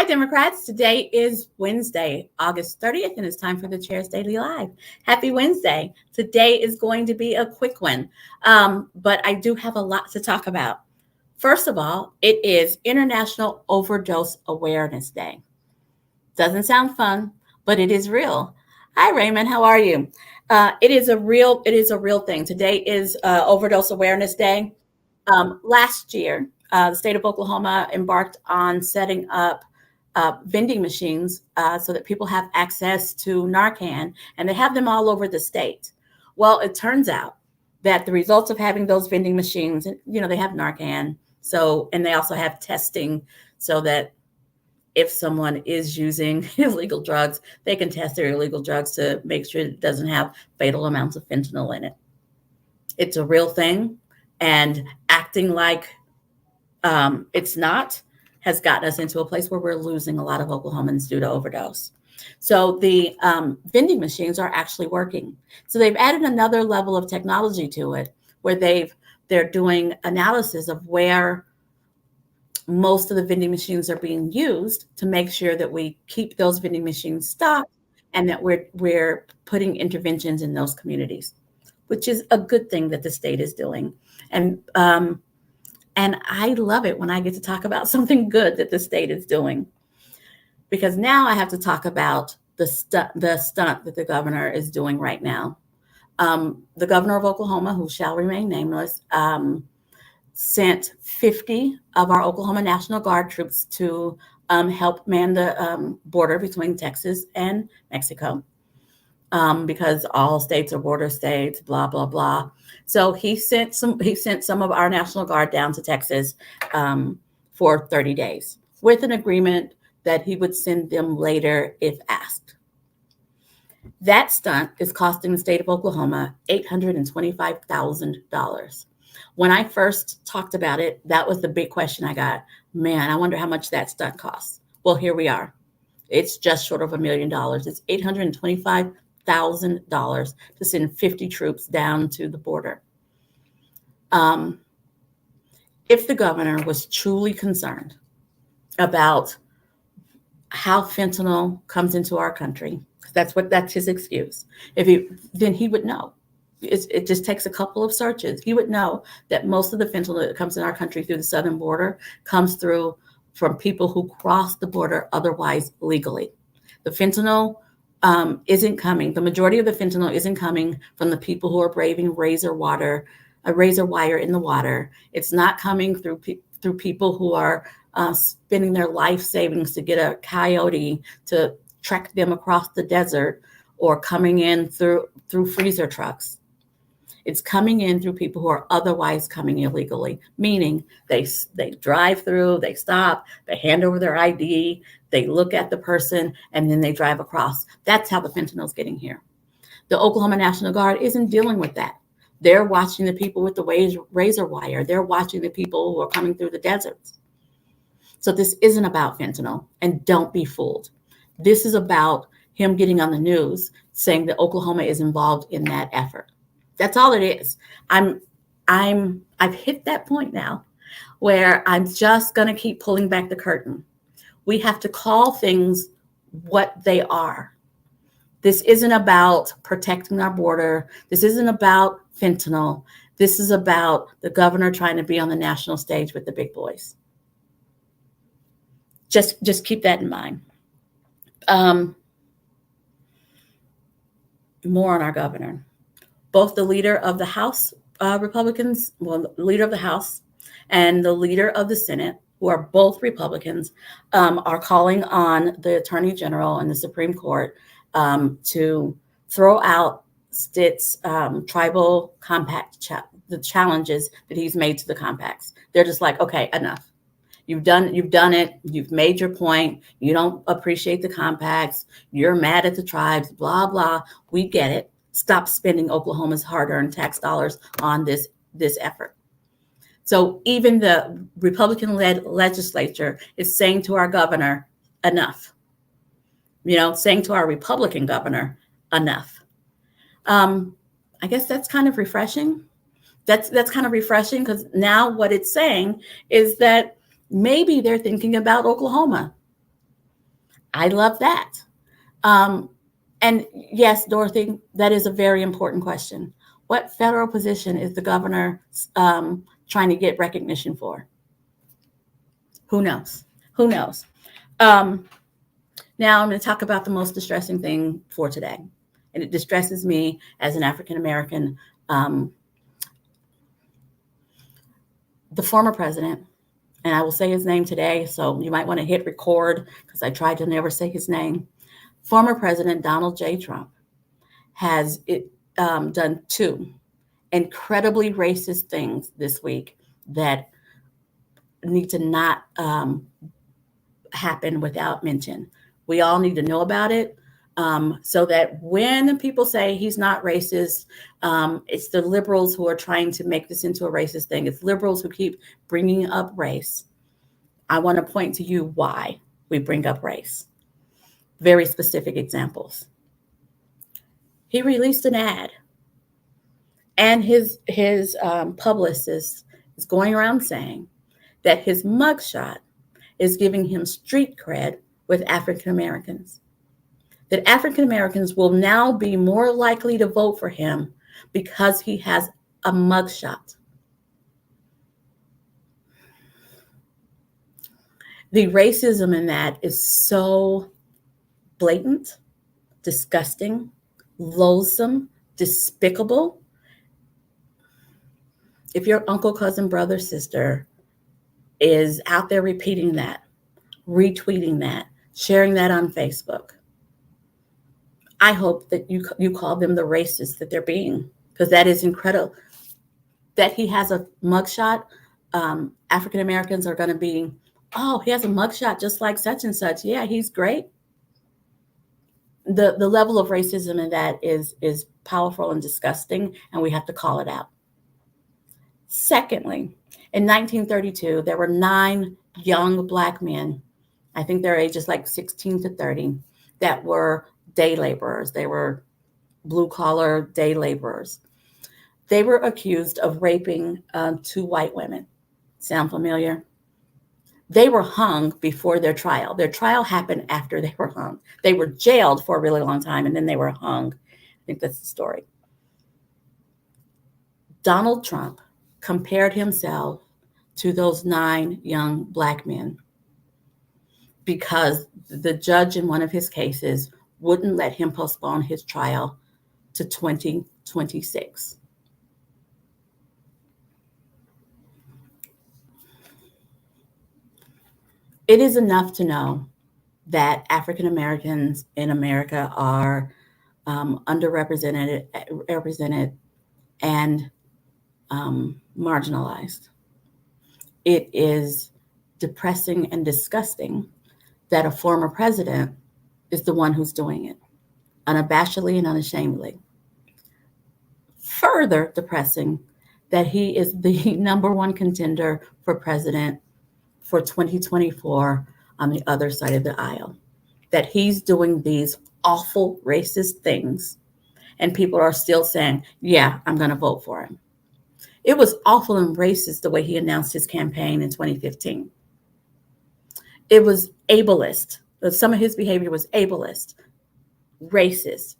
Democrats. Today is Wednesday, August 30th, and it's time for the Chair's Daily Live. Happy Wednesday. Today is going to be a quick one, but I do have a lot to talk about. First of all, it is International Overdose Awareness Day. Doesn't sound fun, but it is real. Hi, Raymond. How are you? It is a real thing. Today is Overdose Awareness Day. Last year, the state of Oklahoma embarked on setting up vending machines so that people have access to Narcan, and they have them all over the state. Well, it turns out that the results of having those vending machines, they have Narcan, and they also have testing so that if someone is using illegal drugs, they can test their illegal drugs to make sure it doesn't have fatal amounts of fentanyl in it. It's a real thing, and acting like it's not has gotten us into a place where we're losing a lot of Oklahomans due to overdose. So the vending machines are actually working. So they've added another level of technology to it, where they're doing analysis of where most of the vending machines are being used to make sure that we keep those vending machines stocked and that we're putting interventions in those communities, which is a good thing that the state is doing. And I love it when I get to talk about something good that the state is doing, because now I have to talk about the stunt that the governor is doing right now. The governor of Oklahoma, who shall remain nameless, sent 50 of our Oklahoma National Guard troops to help man the border between Texas and Mexico, because all states are border states, blah, blah, blah. So he sent some of our National Guard down to Texas for 30 days with an agreement that he would send them later if asked. That stunt is costing the state of Oklahoma $825,000. When I first talked about it, that was the big question I got. Man, I wonder how much that stunt costs. Well, here we are. It's just short of $1 million. It's $825,000 to send 50 troops down to the border. If the governor was truly concerned about how fentanyl comes into our country, that's his excuse. Then he would know. It just takes a couple of searches. He would know that most of the fentanyl that comes in our country through the southern border comes through from people who cross the border otherwise legally. The fentanyl isn't coming. The majority of the fentanyl isn't coming from the people who are braving razor wire in the water. It's not coming through people who are spending their life savings to get a coyote to trek them across the desert, or coming in through freezer trucks. It's coming in through people who are otherwise coming illegally, meaning they drive through, they stop, they hand over their ID, they look at the person, and then they drive across. That's how the fentanyl is getting here. The Oklahoma National Guard isn't dealing with that. They're watching the people with the razor wire. They're watching the people who are coming through the deserts. So this isn't about fentanyl, and don't be fooled. This is about him getting on the news saying that Oklahoma is involved in that effort. That's all it is. I've hit that point now where I'm just going to keep pulling back the curtain. We have to call things what they are. This isn't about protecting our border. This isn't about fentanyl. This is about the governor trying to be on the national stage with the big boys. Just keep that in mind. More on our governor. Both the leader of the House Republicans, the leader of the House and the leader of the Senate, who are both Republicans, are calling on the Attorney General and the Supreme Court to throw out Stitt's tribal compact, the challenges that he's made to the compacts. They're just like, okay, enough. You've done it. You've made your point. You don't appreciate the compacts. You're mad at the tribes, blah, blah. We get it. Stop spending Oklahoma's hard-earned tax dollars on this effort. So even the Republican-led legislature is saying to our governor, enough. Saying to our Republican governor, enough. I guess that's kind of refreshing. That's kind of refreshing, because now what it's saying is that maybe they're thinking about Oklahoma. I love that. Um, and yes, Dorothy, that is a very important question. What federal position is the governor trying to get recognition for? Who knows? Who knows? Um, Now I'm going to talk about the most distressing thing for today. And it distresses me as an African American. Um, the former president, and I will say his name today, so you might want to hit record because I tried to never say his name. Former President Donald J. Trump has done two incredibly racist things this week that need to not happen without mention. We all need to know about it so that when people say he's not racist, it's the liberals who are trying to make this into a racist thing. It's liberals who keep bringing up race. I want to point to you why we bring up race. Very specific examples. He released an ad, and his publicist is going around saying that his mugshot is giving him street cred with African Americans. That African Americans will now be more likely to vote for him because he has a mugshot. The racism in that is so blatant, disgusting, loathsome, despicable. If your uncle, cousin, brother, sister is out there repeating that, retweeting that, sharing that on Facebook, I hope that you call them the racist that they're being, because that is incredible. That he has a mugshot, African Americans are going to be, oh, he has a mugshot just like such and such. Yeah, he's great. The level of racism in that is powerful and disgusting, and we have to call it out. Secondly, in 1932, there were 9 young Black men, I think their ages like 16 to 30, that were day laborers. They were blue-collar day laborers. They were accused of raping 2 white women. Sound familiar? They were hung before their trial. Their trial happened after they were hung. They were jailed for a really long time, and then they were hung. I think that's the story. Donald Trump compared himself to those 9 young Black men because the judge in one of his cases wouldn't let him postpone his trial to 2026. It is enough to know that African Americans in America are underrepresented, represented, and marginalized. It is depressing and disgusting that a former president is the one who's doing it, unabashedly and unashamedly. Further depressing that he is the number one contender for president for 2024 on the other side of the aisle, that he's doing these awful racist things, and people are still saying, yeah, I'm going to vote for him. It was awful and racist the way he announced his campaign in 2015. It was ableist. Some of his behavior was ableist, racist,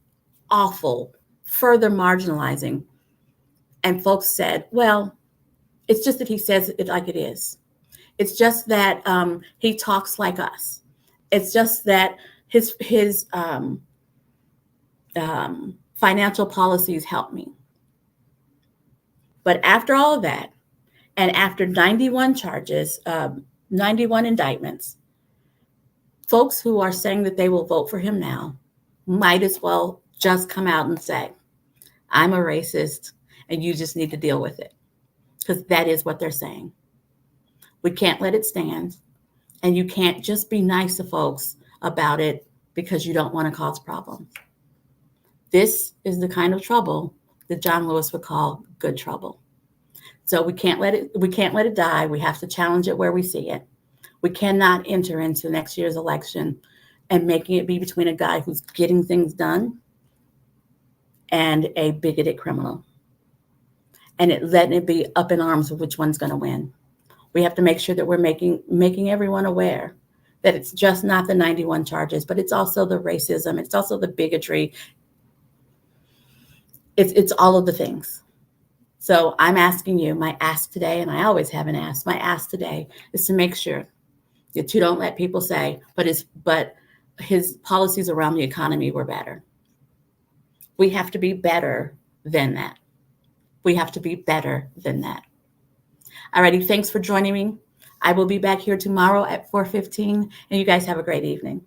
awful, further marginalizing. And folks said, well, it's just that he says it like it is. It's just that he talks like us. It's just that his financial policies help me. But after all of that, and after 91 charges, 91 indictments, folks who are saying that they will vote for him now might as well just come out and say, I'm a racist and you just need to deal with it. Because that is what they're saying. We can't let it stand. And you can't just be nice to folks about it because you don't want to cause problems. This is the kind of trouble that John Lewis would call good trouble. So we can't let it die. We have to challenge it where we see it. We cannot enter into next year's election and making it be between a guy who's getting things done and a bigoted criminal. And letting it be up in arms of which one's going to win. We have to make sure that we're making everyone aware that it's just not the 91 charges, but it's also the racism. It's also the bigotry. It's all of the things. So I'm asking you, my ask today, and I always have an ask, my ask today is to make sure that you don't let people say, but his policies around the economy were better. We have to be better than that. We have to be better than that. Alrighty, thanks for joining me. I will be back here tomorrow at 4:15, and you guys have a great evening.